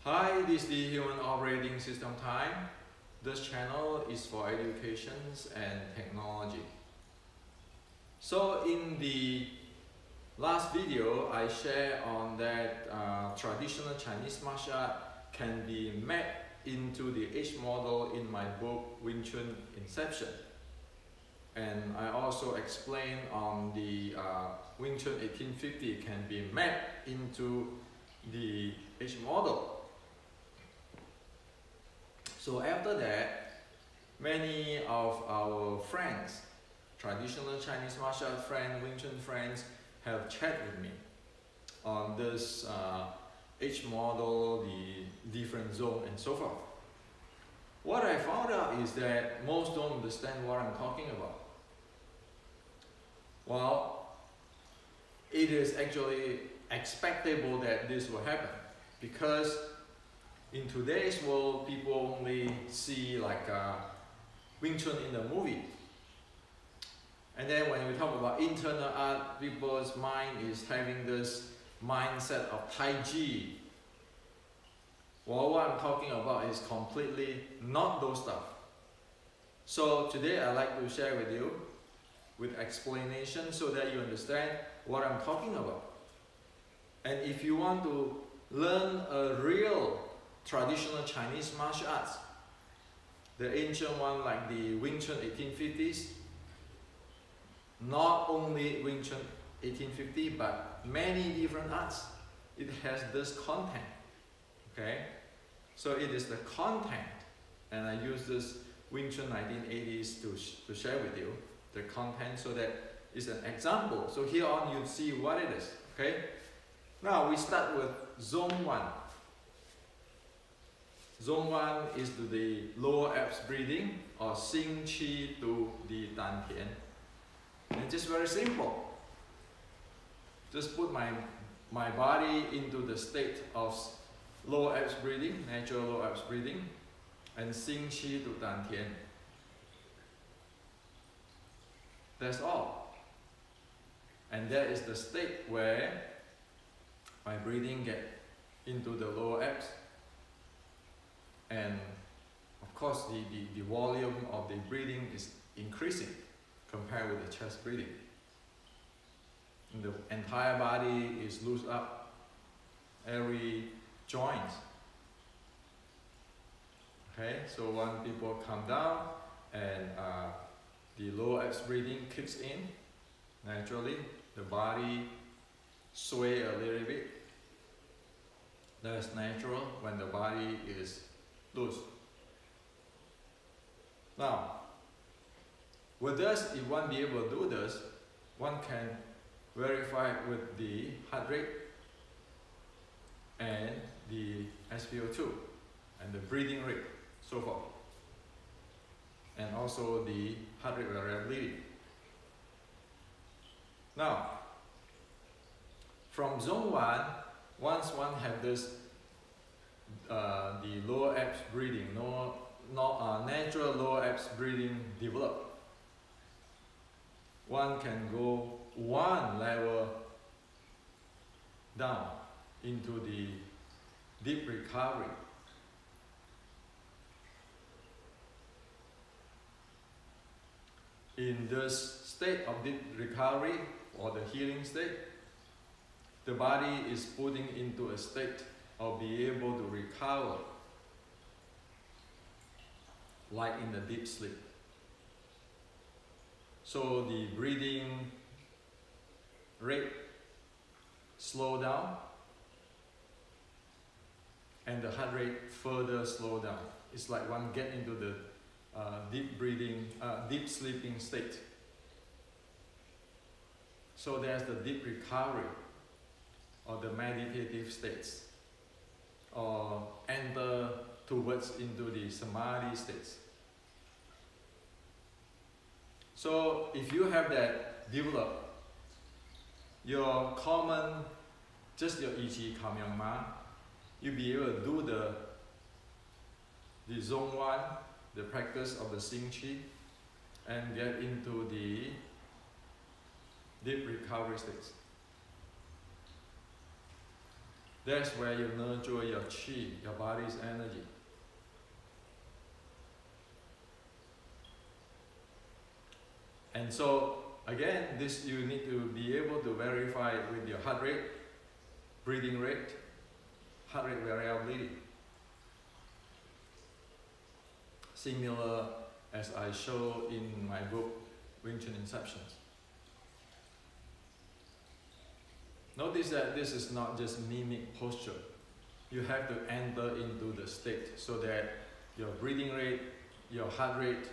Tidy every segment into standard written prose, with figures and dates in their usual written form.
Hi, this is the Human Operating System time. This channel is for education and technology. So in the last video, I shared on that traditional Chinese martial art can be mapped into the H model in my book Wing Chun Inception. And I also explained on the Wing Chun 1850 can be mapped into the H model. So after that, many of our friends, traditional Chinese martial art friends, Wing Chun friends, have chatted with me on this H model, the different zone, and so forth. What I found out is that most don't understand what I'm talking about. Well, it is actually expectable that this will happen because in today's world, people only see like Wing Chun in the movie. And then when we talk about internal art, people's mind is having this mindset of Tai Chi. Well, what I'm talking about is completely not those stuff. So today I'd like to share with you with explanation so that you understand what I'm talking about. And if you want to learn a real traditional Chinese martial arts, the ancient one like the Wing Chun 1850s, not only Wing Chun 1850 but many different arts, it has this content, okay? So it is the content, and I use this Wing Chun 1980s to share with you the content so that it's an example. So here on you see what it is, okay? Now we start with Zone 1. Zone 1 is to the lower abs breathing or Xing Qi to the Dan Tian. And it's just very simple. Just put my body into the state of lower abs breathing, natural lower abs breathing, and Xing Qi to Dan Tian. That's all. And that is the state where my breathing get into the lower abs. And of course, the volume of the breathing is increasing compared with the chest breathing. And the entire body is loose up, every joint. Okay, so when people come down and the lower abs breathing kicks in, naturally the body sway a little bit. That's natural when the body is loose. Now, with this, if one be able to do this, one can verify with the heart rate and the SpO2 and the breathing rate, so forth, and also the heart rate variability. Now, from Zone 1, once one have this the lower abs breathing, natural lower abs breathing develop, one can go one level down into the deep recovery. In this state of deep recovery or the healing state, the body is putting into a state of being able to recover like in the deep sleep. So the breathing rate slow down and the heart rate further slow down. It's like one get into the deep breathing, deep sleeping state. So there's the deep recovery or the meditative states, or enter towards into the samadhi states. So if you have that develop, your common, just your Yi Qi Kam Yang Ma, you'll be able to do the Zone 1, the practice of the Xing Qi, and get into the deep recovery states. That's where you nurture your chi, your body's energy. And so, again, this you need to be able to verify with your heart rate, breathing rate, heart rate variability. Similar as I show in my book, Wing Chun Inceptions. Notice that this is not just mimic posture. You have to enter into the state so that your breathing rate, your heart rate,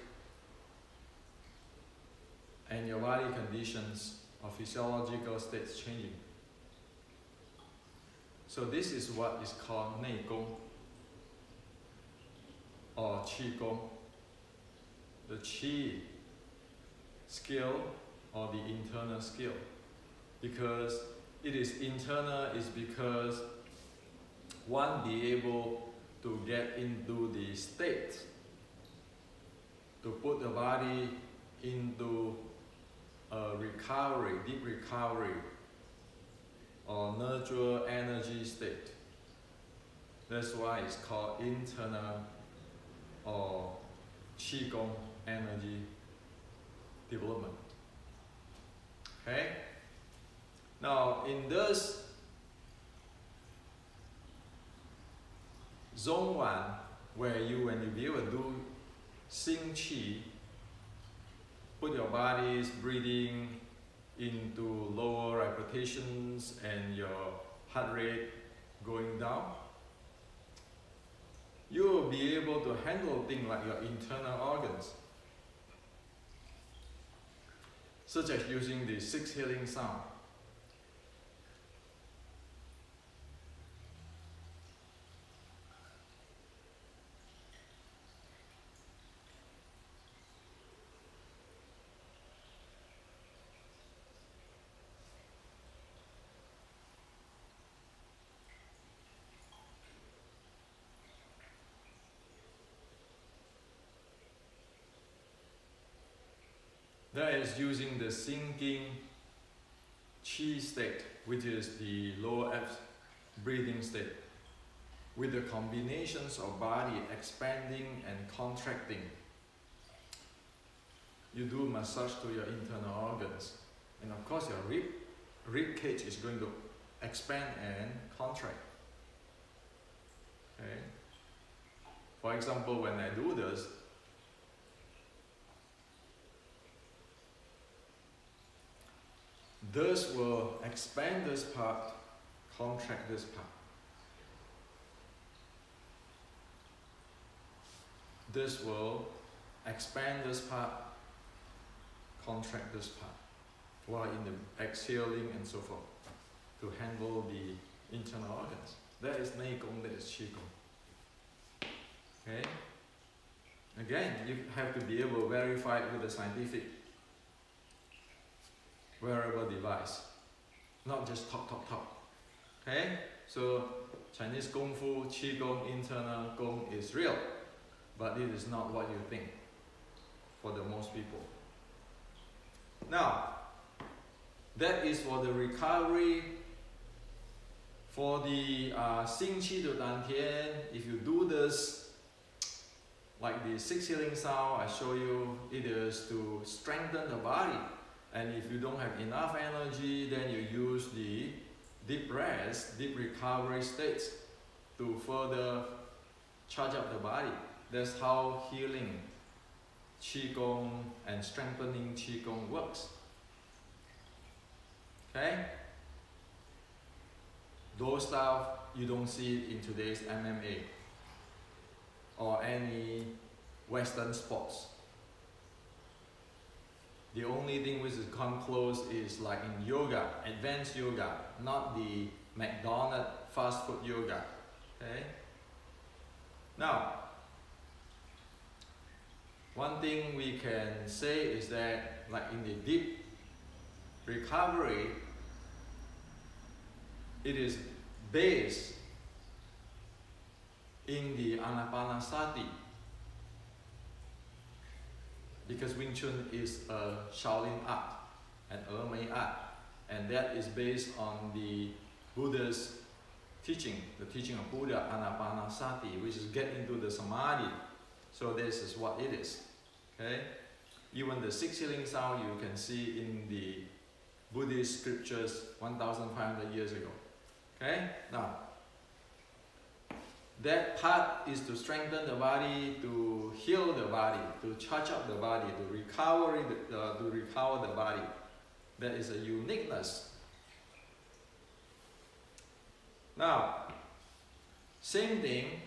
and your body conditions or physiological states changing. So this is what is called Nei Gong or Qi Gong. The Qi skill or the internal skill. Because it is internal is because one be able to get into the state to put the body into a recovery, deep recovery, or nurture energy state. That's why it's called internal or Qigong energy development. Okay? Now, in this zone 1, where when you be able to do Xing Qi, put your body's breathing into lower repetitions and your heart rate going down, you will be able to handle things like your internal organs, such as using the 6 healing sound. That is using the sinking chi state, which is the lower abs breathing state, with the combinations of body expanding and contracting. You do massage to your internal organs, and of course your rib cage is going to expand and contract. Okay. For example, when I do this, this will expand this part, contract this part. This will expand this part, contract this part, while in the exhaling and so forth, to handle the internal organs. That is Nei Gong, that is Qi Gong. Okay? Again, you have to be able to verify it with a scientific wearable device, not just talk. Okay? So Chinese Kung Fu, Qi Gong, internal Gong is real, but it is not what you think for the most people. Now, that is for the recovery. For the Xing Qi to Dan Tian, if you do this, like the 6 healing sound I show you, it is to strengthen the body. And if you don't have enough energy, then you use the deep rest, deep recovery states to further charge up the body. That's how healing Qigong and strengthening Qigong works. Okay? Those stuff you don't see it in today's MMA or any Western sports. The only thing which has come close is like in yoga, advanced yoga, not the McDonald's fast food yoga. Okay? Now, one thing we can say is that, like in the deep recovery, it is based in the Anapanasati. Because Wing Chun is a Shaolin art, an Ermei art, and that is based on the Buddha's teaching, the teaching of Buddha, Anapanasati, which is get into the samadhi. So this is what it is. Okay? Even the 6 healing sound you can see in the Buddhist scriptures 1,500 years ago. Okay? Now, that part is to strengthen the body, to heal the body, to charge up the body, to recover the body. That is a uniqueness. Now, same thing,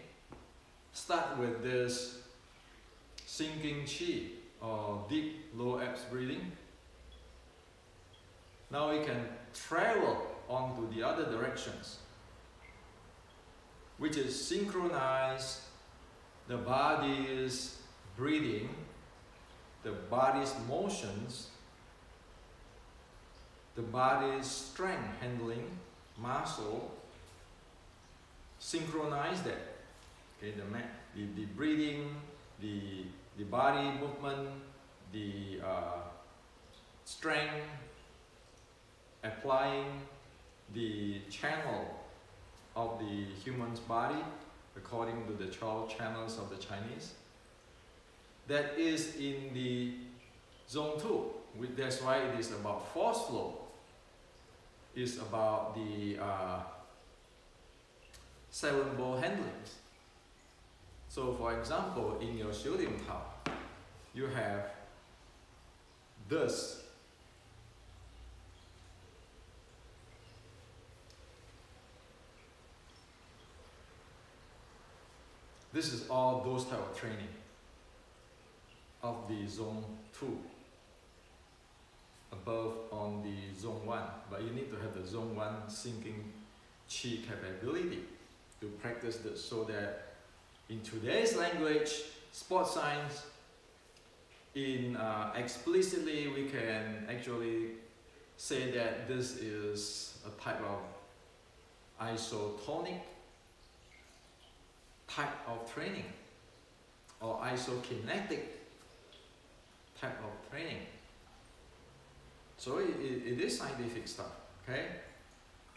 start with this sinking chi or deep low abs breathing. Now we can travel on to the other directions, which is synchronize the body's breathing, the body's motions, the body's strength handling, muscle, synchronize that. Okay, the breathing, the body movement, the strength, applying the channel of the human's body according to the 12 channels of the Chinese. That is in the zone 2. That's why it is about force flow. It's about the 7 ball handlings. So for example, in your shooting tower, you have this. This is all those type of training of the zone 2. Above on the zone 1, but you need to have the zone 1 sinking chi capability to practice this, so that in today's language, sports science, in explicitly we can actually say that this is a type of isotonic type of training or isokinetic type of training. So it is scientific stuff, okay?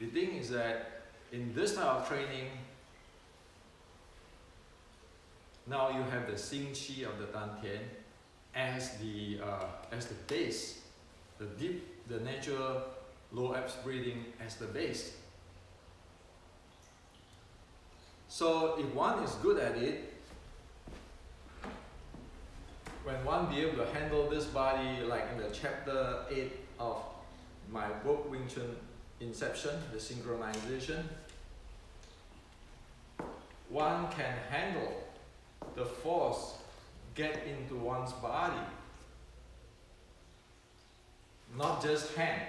The thing is that in this type of training, now you have the Xing Qi of the Dantian as the base, the natural low abs breathing as the base. So if one is good at it, when one be able to handle this body, like in the chapter 8 of my book, Wing Chun Inception, the synchronization, one can handle the force get into one's body, not just hand,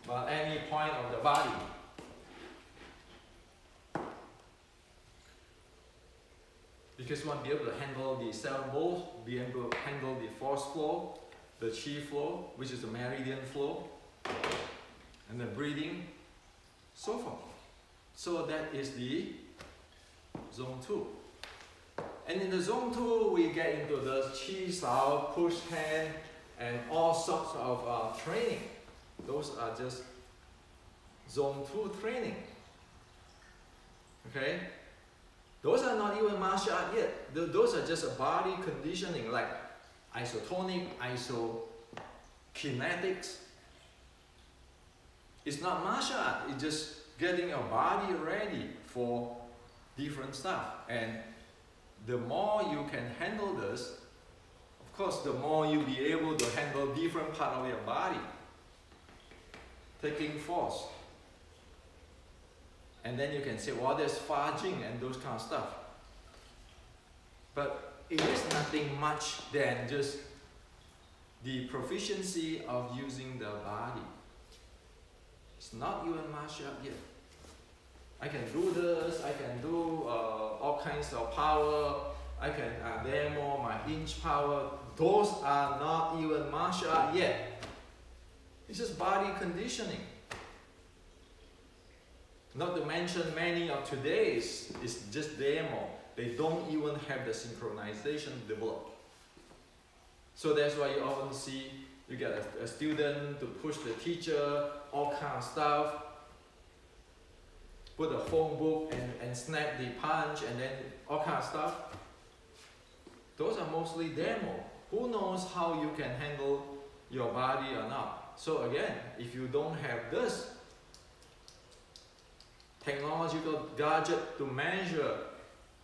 but any point of the body. Because one be able to handle the 7 balls, be able to handle the force flow, the chi flow, which is the meridian flow, and the breathing, so forth. So that is the zone 2. And in the zone 2, we get into the chi sao, push hand, and all sorts of training. Those are just zone 2 training. Okay? Those are not even martial art yet. Those are just a body conditioning, like isotonic, isokinetics. It's not martial art. It's just getting your body ready for different stuff. And the more you can handle this, of course, the more you'll be able to handle different part of your body, taking force. And then you can say, well, there's Fa Jing and those kind of stuff. But it is nothing much than just the proficiency of using the body. It's not even martial art yet. I can do this, I can do all kinds of power, I can demo my inch power. Those are not even martial art yet. It's just body conditioning. Not to mention many of today's is just demo. They don't even have the synchronization developed. So that's why you often see you get a student to push the teacher, all kind of stuff. put a phone book and snap the punch and then all kind of stuff. Those are mostly demo. Who knows how you can handle your body or not? So again, if you don't have this technological gadget to measure,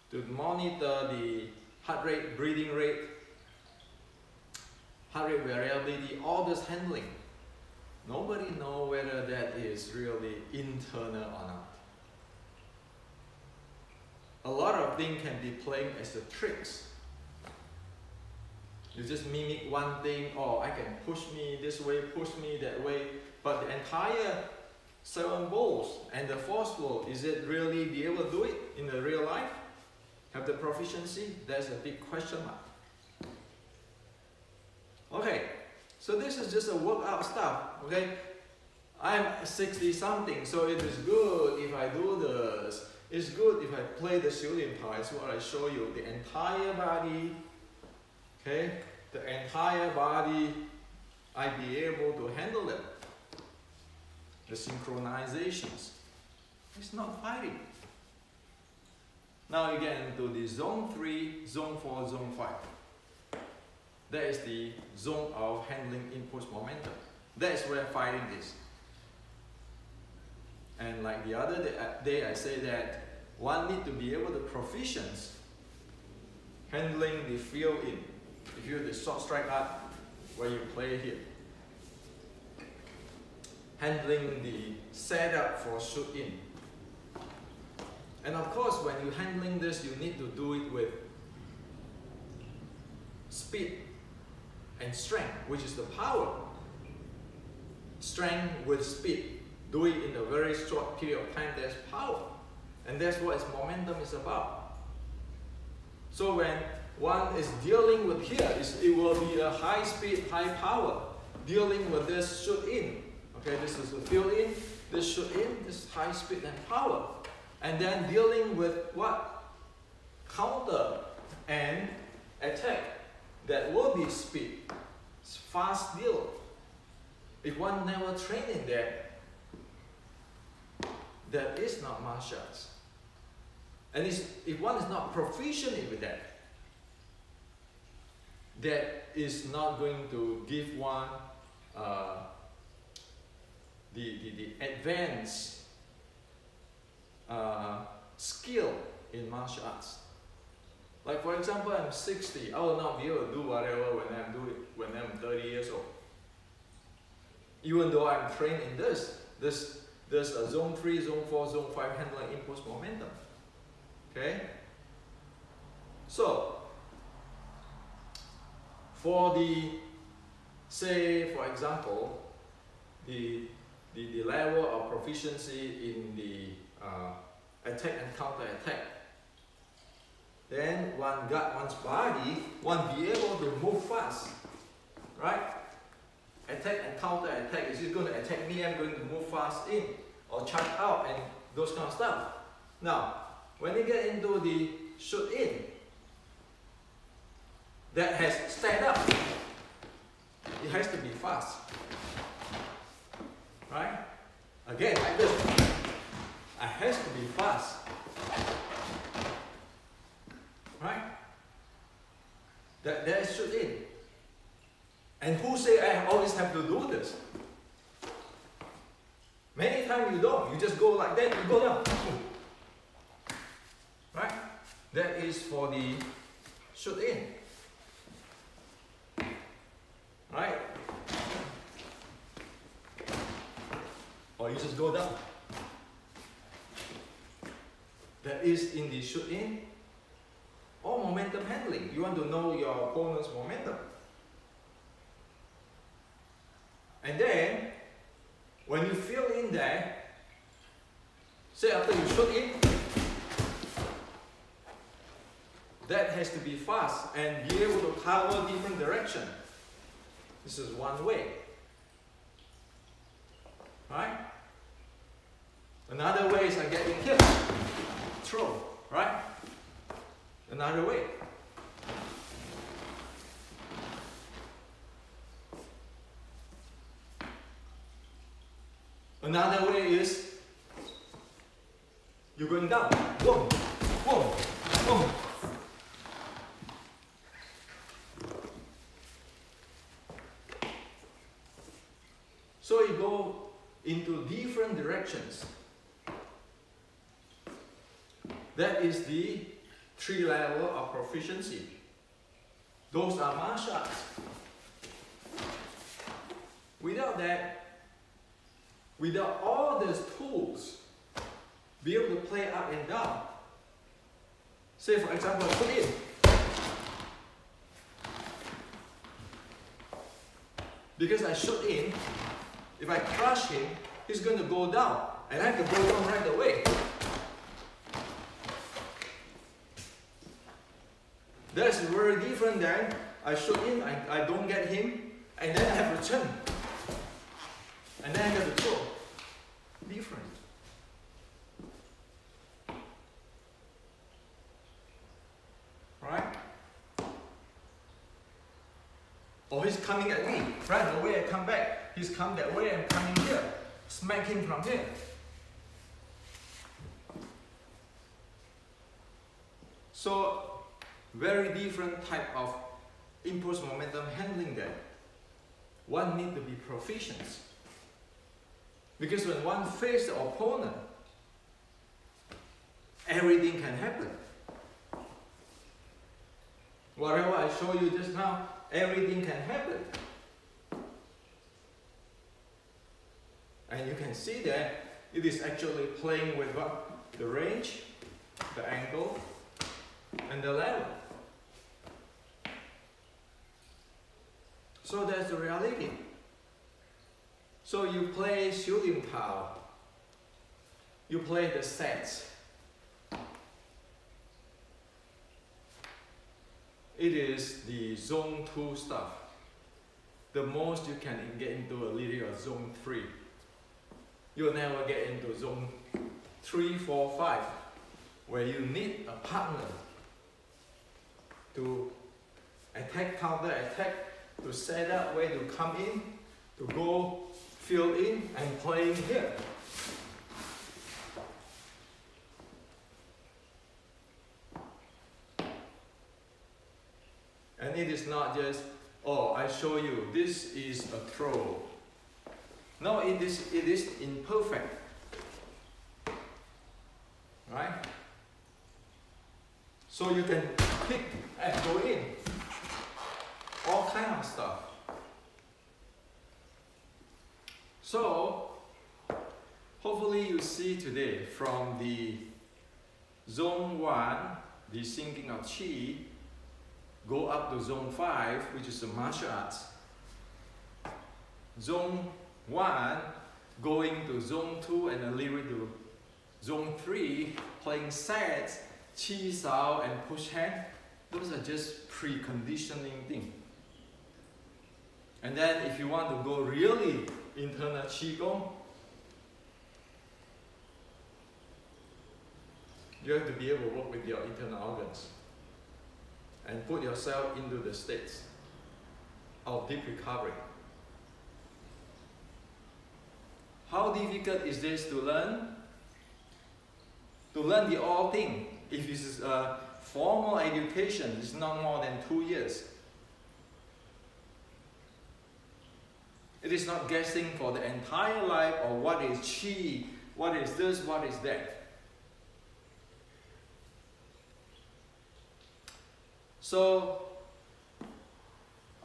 to monitor the heart rate, breathing rate, heart rate variability, all this handling, nobody knows whether that is really internal or not. A lot of things can be playing as the tricks. You just mimic one thing, oh, I can push me this way, push me that way, but the entire 7 bowls and the force flow, is it really be able to do it in the real life? Have the proficiency? That's a big question mark. Okay, so this is just a workout stuff, okay? I'm 60 something, so it is good if I do this. It's good if I play the shooting part. It's what I show you, the entire body. Okay, the entire body, I be able to handle it. The synchronizations. It's not fighting. Now you get into the zone 3, zone 4, zone 5. That is the zone of handling impulse momentum. That is where fighting is. And like the other day I say that one need to be able to proficient handling the field in. If you're the short strike art where you play here, handling the setup for shoot in. And of course, when you're handling this, you need to do it with speed and strength, which is the power. Strength with speed. Do it in a very short period of time, there's power. And that's what momentum is about. So when one is dealing with here, it will be a high speed, high power. Dealing with this shoot in. Okay, this is the field in, this shoot in, this high speed and power. And then dealing with what? Counter and attack. That will be speed. It's fast deal. If one never trained in that is not martial arts. And if one is not proficient with that, that is not going to give one the advanced skill in martial arts. Like for example, I'm 60. I will not be able to do whatever when I'm 30 years old. Even though I'm trained in there's a zone 3, zone 4, zone 5 handling impulse momentum. Okay? So, for the, say for example, the level of proficiency in the attack and counter attack, then one got one's body, one be able to move fast, right? Attack and counter attack. Is it going to attack me? I'm going to move fast in or charge out and those kind of stuff. Now, when you get into the shoot in, that has stand up. It has to be fast, right? Again, like this. It has to be fast, right? That is shoot in. And who say I always have to do this? Many times you don't. You just go like that, you go down. Right? That is for the shoot in. Right? Or you just go down. That is in the shoot in or momentum handling. You want to know your opponent's momentum. And then, when you fill in there, say after you shoot in, that has to be fast and be able to cover different direction. This is one way. Right? Another way is like getting hit. Throw, right? Another way. Another way is You're going down. Boom, boom, boom. So you go into different directions. That is the 3 levels of proficiency. Those are martial arts. Without that, without all those tools, be able to play up and down. Say for example, put in. Because I shoot in, if I crush him, he's going to go down. And I have to go down right away. That's very different than I shoot in, I don't get him, and then I have to turn. And then I have to throw. Different. Right? Or he's coming at me. Right away I come back. He's come that way, I'm coming here. Smack him from here. So, very different type of impulse momentum handling that. One need to be proficient. Because when one faces the opponent, everything can happen. Whatever I show you just now, everything can happen. And you can see that it is actually playing with what? The range, the angle, and the level. So that's the reality. So you play shooting power. You play the sets. It is the zone 2 stuff. The most you can get into a little zone 3. You'll never get into zone 3, 4, 5, where you need a partner to attack, counter attack, to set up, where to come in, to go fill in and playing here. And it is not just, oh, I show you, this is a throw. No, it is imperfect. Right? So you can pick and go in. All kind of stuff. So, hopefully you see today from the zone 1, the sinking of Qi, go up to zone 5, which is the martial arts. Zone 1, going to zone 2 and then leave it to zone 3, playing sets, Qi Sao and push hand. Those are just preconditioning things. And then if you want to go really internal Qigong, you have to be able to work with your internal organs and put yourself into the states of deep recovery. How difficult is this to learn? To learn the all thing, if this is a formal education, it's not more than 2 years. It is not guessing for the entire life or what is Qi, what is this, what is that. So,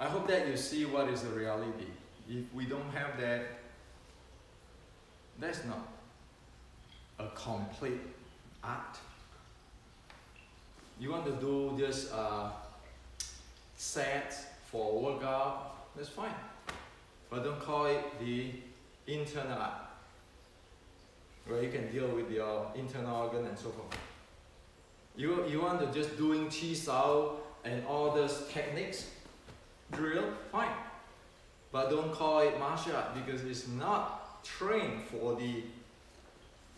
I hope that you see what is the reality. If we don't have that, that's not a complete art. You want to do just sets for workout, that's fine. But don't call it the internal art, where you can deal with your internal organ and so forth. You want to just doing Qi Sao and all those techniques, drill, fine. But don't call it martial art because it's not trained for the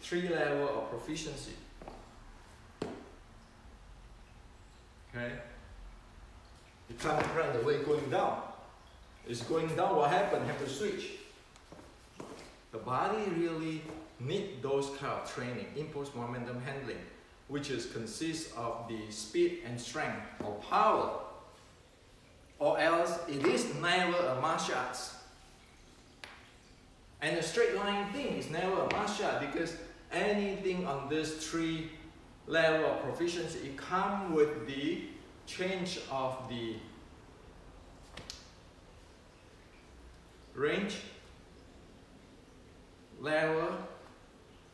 3 levels of proficiency. Okay? You can't run the way going down. It's going down, what happened? Have to switch. The body really need those kind of training, impulse momentum handling, which is consists of the speed and strength or power, or else it is never a martial arts. And the straight line thing is never a martial art, because anything on this 3 level of proficiency, it comes with the change of the range, level,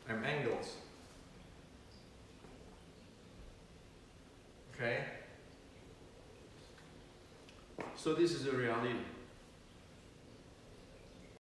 and angles. Okay? So this is the reality.